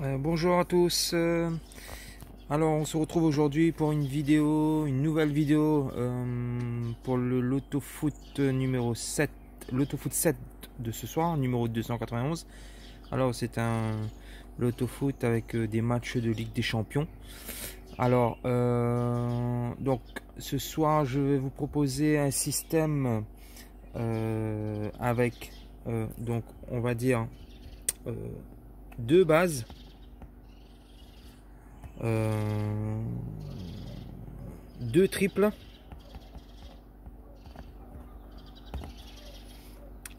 Bonjour à tous. Alors on se retrouve aujourd'hui pour une nouvelle vidéo pour le Loto Foot numéro 7, Loto Foot 7 de ce soir, numéro 291. Alors c'est un Loto Foot avec des matchs de Ligue des Champions. Alors donc ce soir je vais vous proposer un système avec donc on va dire deux bases. Deux triples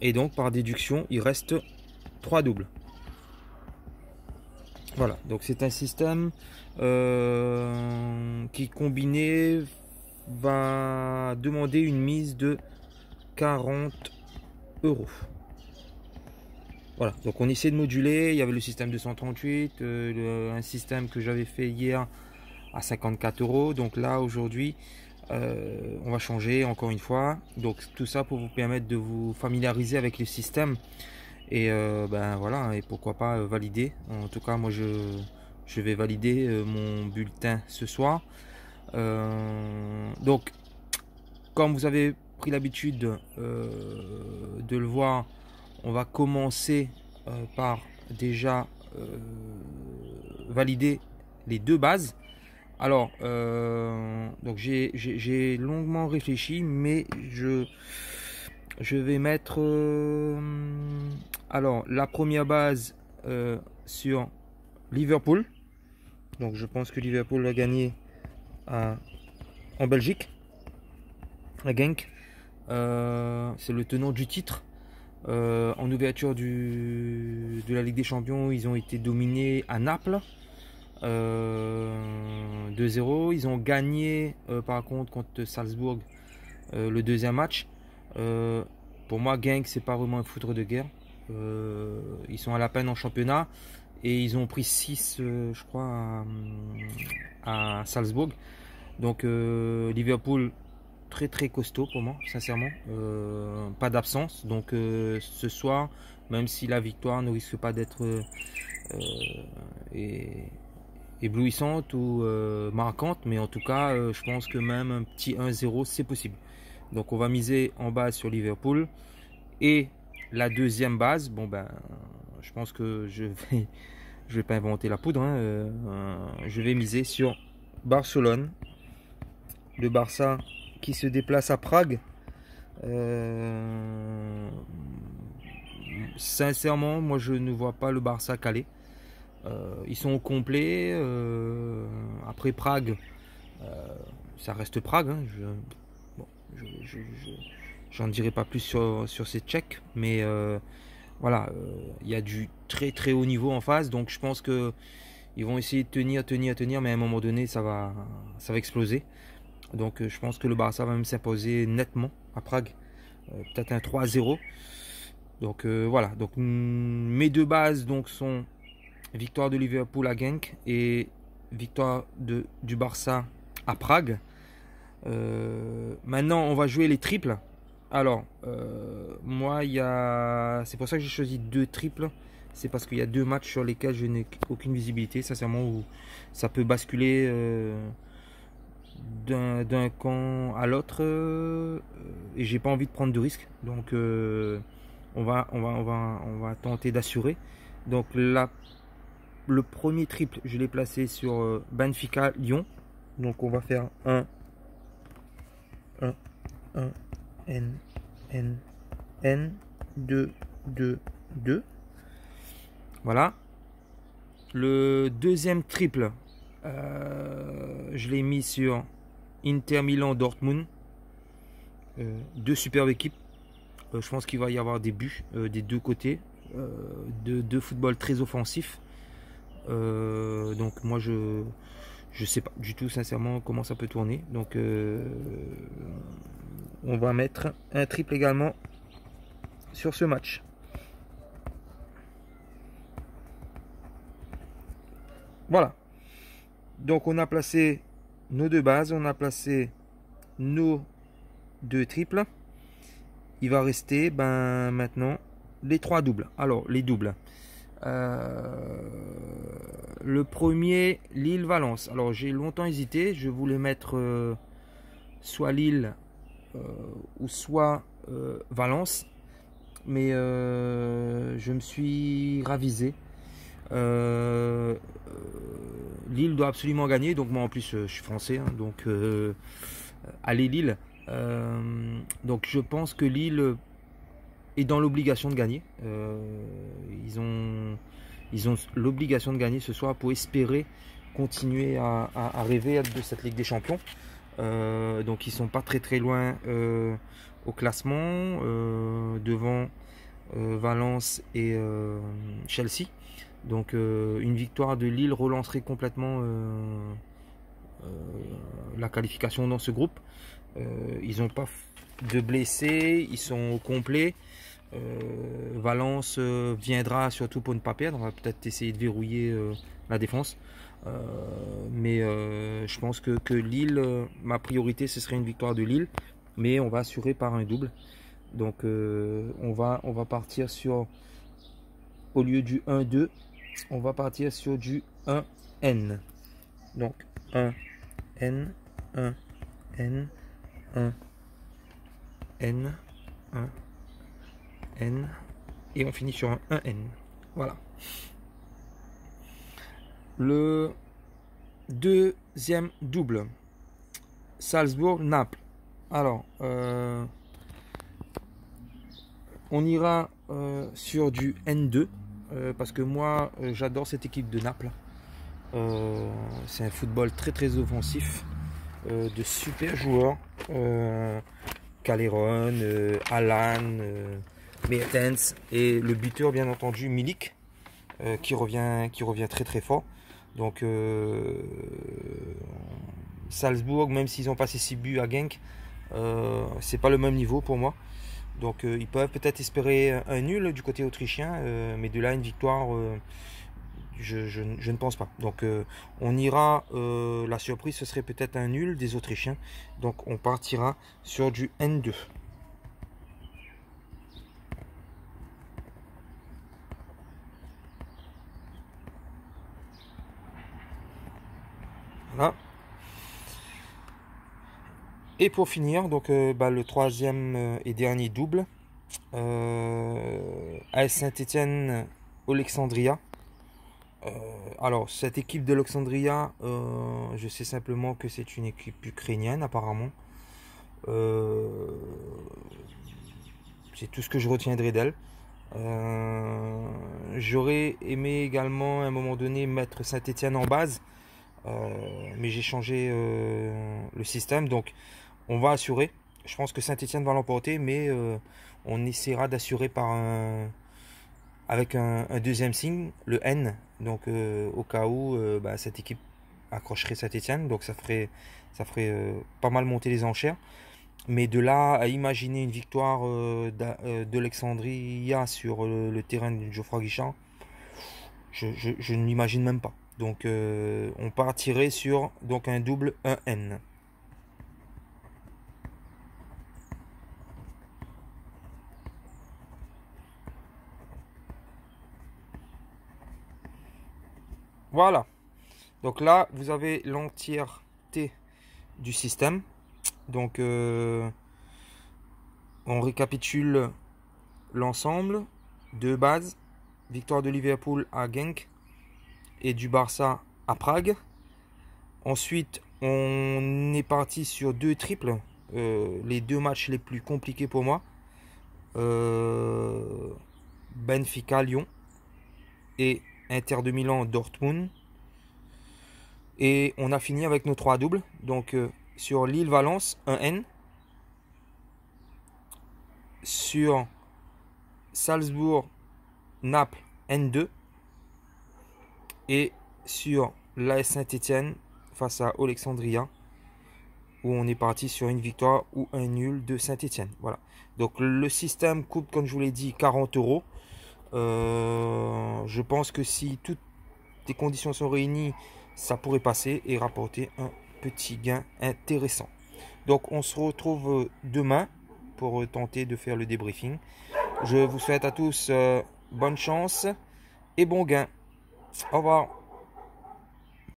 et donc par déduction il reste trois doubles. Voilà, donc c'est un système qui combiné va demander une mise de 40 euros. Voilà, donc on essaie de moduler. Il y avait le système 238, un système que j'avais fait hier à 54 euros. Donc là aujourd'hui on va changer encore une fois. Donc tout ça pour vous permettre de vous familiariser avec le système et ben voilà, et pourquoi pas valider. En tout cas moi je vais valider mon bulletin ce soir. Donc comme vous avez pris l'habitude de le voir, on va commencer par déjà valider les deux bases. Alors, donc j'ai longuement réfléchi, mais je vais mettre alors la première base sur Liverpool. Donc je pense que Liverpool va gagner en Belgique, à Genk. C'est le tenant du titre. En ouverture de la Ligue des Champions, ils ont été dominés à Naples 2-0. Ils ont gagné par contre Salzbourg le deuxième match. Pour moi, Genk, c'est pas vraiment un foutre de guerre. Ils sont à la peine en championnat et ils ont pris 6 je crois à Salzbourg. Donc Liverpool très très costaud pour moi, sincèrement. Pas d'absence, donc ce soir, même si la victoire ne risque pas d'être éblouissante ou marquante, mais en tout cas je pense que même un petit 1-0 c'est possible. Donc on va miser en base sur Liverpool. Et la deuxième base, bon ben je pense que je vais pas inventer la poudre, hein, je vais miser sur Barcelone, le Barça qui se déplace à Prague. Sincèrement, moi je ne vois pas le Barça caler. Ils sont au complet. Après Prague, ça reste Prague. Hein. Bon, j'en dirai pas plus sur ces Tchèques, mais voilà, il y a du très très haut niveau en face, donc je pense que ils vont essayer de tenir, mais à un moment donné, ça va exploser. Donc je pense que le Barça va même s'imposer nettement à Prague, peut-être un 3-0. Donc voilà, donc mes deux bases donc sont victoire de Liverpool à Genk et victoire du Barça à Prague. Maintenant on va jouer les triples. Alors moi c'est pour ça que j'ai choisi deux triples. C'est parce qu'il y a deux matchs sur lesquels je n'ai aucune visibilité, sincèrement, où ça peut basculer d'un camp à l'autre et j'ai pas envie de prendre de risques, donc on va tenter d'assurer. Donc le premier triple je l'ai placé sur Benfica Lyon, donc on va faire 1 N 2 voilà. Le deuxième triple je l'ai mis sur Inter Milan Dortmund, deux superbes équipes. Je pense qu'il va y avoir des buts des deux côtés, de football très offensif. Donc moi je sais pas du tout sincèrement comment ça peut tourner. Donc on va mettre un triple également sur ce match. Voilà. Donc on a placé nos deux bases, on a placé nos deux triples. Il va rester maintenant les trois doubles. Alors les doubles. Le premier, Lille-Valence. Alors j'ai longtemps hésité, je voulais mettre soit Lille ou soit Valence, mais je me suis ravisé. Lille doit absolument gagner, donc moi en plus je suis français, hein, donc allez Lille. Donc je pense que Lille est dans l'obligation de gagner. Ils ont l'obligation de gagner ce soir pour espérer continuer à rêver de cette Ligue des Champions. Donc ils sont pas très loin au classement, devant Valence et Chelsea. Donc une victoire de Lille relancerait complètement la qualification dans ce groupe. Ils n'ont pas de blessés, ils sont au complet. Valence viendra surtout pour ne pas perdre. On va peut-être essayer de verrouiller la défense. Mais je pense que Lille, ma priorité ce serait une victoire de Lille. Mais on va assurer par un double. Donc on va partir sur, au lieu du 1-2, on va partir sur du 1N. Donc 1N, 1N, 1N, 1N. Et on finit sur un 1N. Voilà. Le deuxième double. Salzbourg-Naples. Alors, on ira sur du N2. Parce que moi, j'adore cette équipe de Naples. C'est un football très offensif. De super joueurs. Calderon, Alan, Mertens et le buteur bien entendu Milik qui revient très fort. Donc Salzbourg, même s'ils ont passé 6 buts à Genk, c'est pas le même niveau pour moi. Donc ils peuvent peut-être espérer un nul du côté autrichien, mais de là une victoire, je ne pense pas. Donc on ira, la surprise ce serait peut-être un nul des Autrichiens. Donc on partira sur du N2. Voilà. Et pour finir, donc le troisième et dernier double, AS Saint-Étienne Alexandria. Alors cette équipe de l'Alexandria, je sais simplement que c'est une équipe ukrainienne apparemment. C'est tout ce que je retiendrai d'elle. J'aurais aimé également à un moment donné mettre Saint-Étienne en base, mais j'ai changé le système, donc on va assurer. Je pense que Saint-Étienne va l'emporter, mais on essaiera d'assurer avec un deuxième signe, le N, donc au cas où cette équipe accrocherait Saint-Étienne, donc ça ferait pas mal monter les enchères. Mais de là à imaginer une victoire d'Alexandria sur le terrain de Geoffroy Guichard, je ne l'imagine même pas. Donc on partirait sur donc un double 1N. Voilà. Donc là, vous avez l'entièreté du système. Donc on récapitule l'ensemble de base. Victoire de Liverpool à Genk et du Barça à Prague. Ensuite, on est parti sur deux triples. Les deux matchs les plus compliqués pour moi. Benfica-Lyon et Inter de Milan Dortmund. Et on a fini avec nos trois doubles. Donc sur Lille-Valence, 1N. Sur Salzbourg-Naples, N2. Et sur l'AS Saint-Étienne face à Alexandria, où on est parti sur une victoire ou un nul de Saint-Étienne. Voilà. Donc le système coûte, comme je vous l'ai dit, 40 €. Je pense que si toutes les conditions sont réunies, ça pourrait passer et rapporter un petit gain intéressant. Donc on se retrouve demain pour tenter de faire le débriefing. Je vous souhaite à tous bonne chance et bon gain. Au revoir.